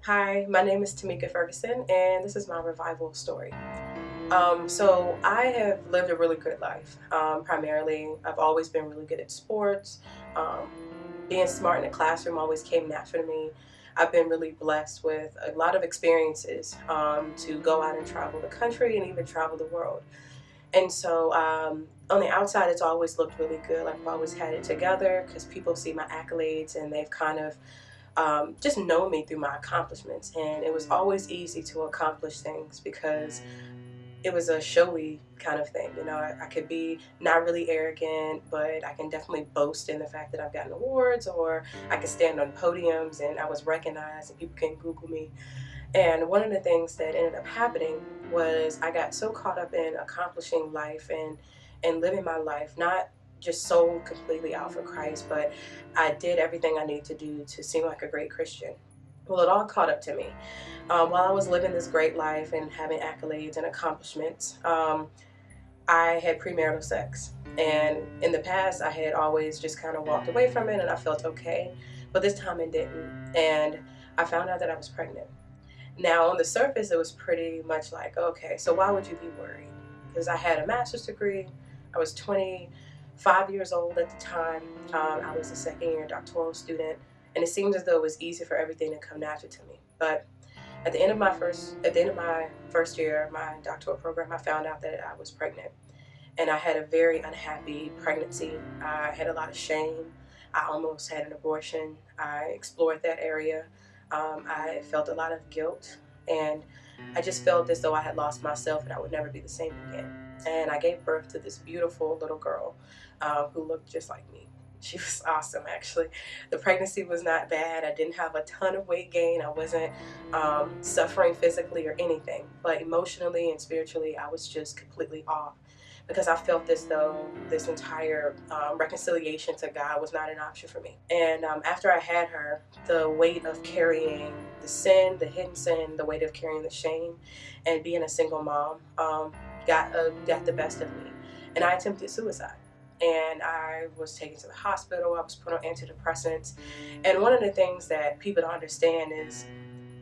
Hi, my name is Tomika and this is my revival story. So I have lived a really good life. Primarily, I've always been really good at sports. Um, Being smart in the classroom always came natural to me. I've been really blessed with a lot of experiences to go out and travel the country and even travel the world. And so on the outside, it's always looked really good. Like I've always had it together because people see my accolades and they've kind of just know me through my accomplishments. And it was always easy to accomplish things because it was a showy kind of thing. I could be not really arrogant, but I can definitely boast in the fact that I've gotten awards, or I could stand on podiums and I was recognized and people can Google me. And one of the things that ended up happening was I got so caught up in accomplishing life and living my life, not just sold completely out for Christ, but I did everything I needed to do to seem like a great Christian. Well, it all caught up to me. While I was living this great life and having accolades and accomplishments, I had premarital sex. And in the past, I had always just kind of walked away from it and I felt okay. But this time it didn't. And I found out that I was pregnant. Now, on the surface, it was pretty much like, okay, so why would you be worried? Because I had a master's degree. I was 25 years old at the time. I was a second year doctoral student. And it seemed as though it was easy for everything to come natural to me. But at the end of my first year, my doctoral program, I found out that I was pregnant. And I had a very unhappy pregnancy. I had a lot of shame. I almost had an abortion. I explored that area. I felt a lot of guilt, and I just felt as though I had lost myself and I would never be the same again. And I gave birth to this beautiful little girl who looked just like me. She was awesome, actually. The pregnancy was not bad. I didn't have a ton of weight gain. I wasn't suffering physically or anything, but emotionally and spiritually, I was just completely off because I felt as though this entire reconciliation to God was not an option for me. And after I had her, the weight of carrying the sin, the hidden sin, the weight of carrying the shame, and being a single mom got the best of me. And I attempted suicide. And I was taken to the hospital. I was put on antidepressants. And one of the things that people don't understand is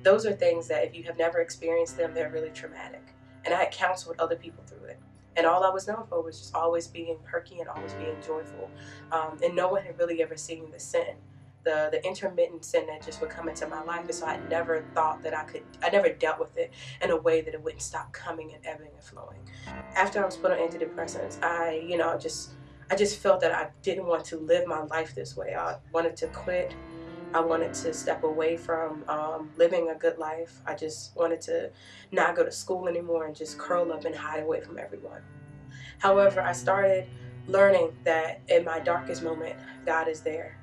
those are things that if you have never experienced them, they're really traumatic. And I had counseled other people through it. And all I was known for was just always being perky and always being joyful. And no one had really ever seen the sin, the intermittent sin that just would come into my life. And so I never thought that I never dealt with it in a way that it wouldn't stop coming and ebbing and flowing. After I was put on antidepressants, I just felt that I didn't want to live my life this way. I wanted to quit. I wanted to step away from living a good life. I just wanted to not go to school anymore and just curl up and hide away from everyone. However, I started learning that in my darkest moment, God is there.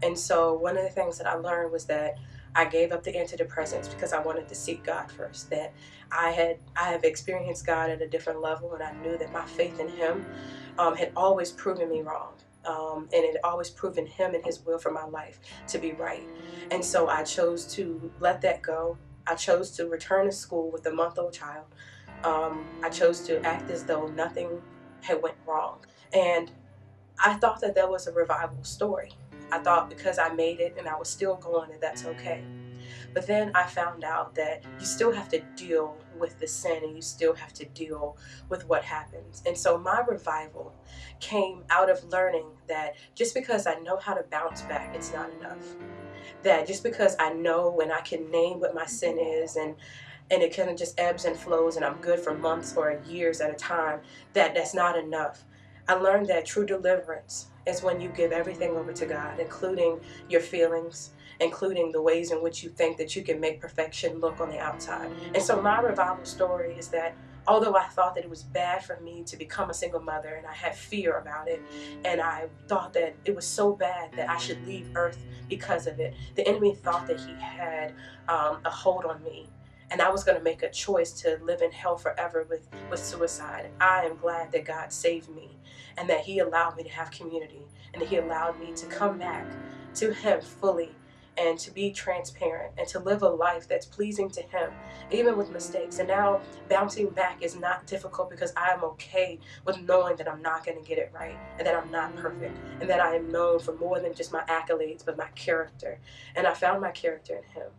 And so one of the things that I learned was that I gave up the antidepressants because I wanted to seek God first. That I have experienced God at a different level, and I knew that my faith in Him had always proven me wrong. And it had always proven Him and His will for my life to be right. And so I chose to let that go. I chose to return to school with a month-old child. I chose to act as though nothing had went wrong. And I thought that that was a revival story. I thought because I made it and I was still going that that's okay. But then I found out that you still have to deal with the sin and you still have to deal with what happens. And so my revival came out of learning that just because I know how to bounce back, it's not enough. That just because I know and I can name what my sin is and it kind of just ebbs and flows and I'm good for months or years at a time, that's not enough. I learned that true deliverance is when you give everything over to God, including your feelings, including the ways in which you think that you can make perfection look on the outside. And so my revival story is that although I thought that it was bad for me to become a single mother and I had fear about it, and I thought that it was so bad that I should leave earth because of it, the enemy thought that he had a hold on me and I was going to make a choice to live in hell forever with suicide. I am glad that God saved me and that He allowed me to have community and that He allowed me to come back to Him fully and to be transparent and to live a life that's pleasing to Him, even with mistakes. And now bouncing back is not difficult because I am okay with knowing that I'm not going to get it right and that I'm not perfect and that I am known for more than just my accolades, but my character. And I found my character in Him.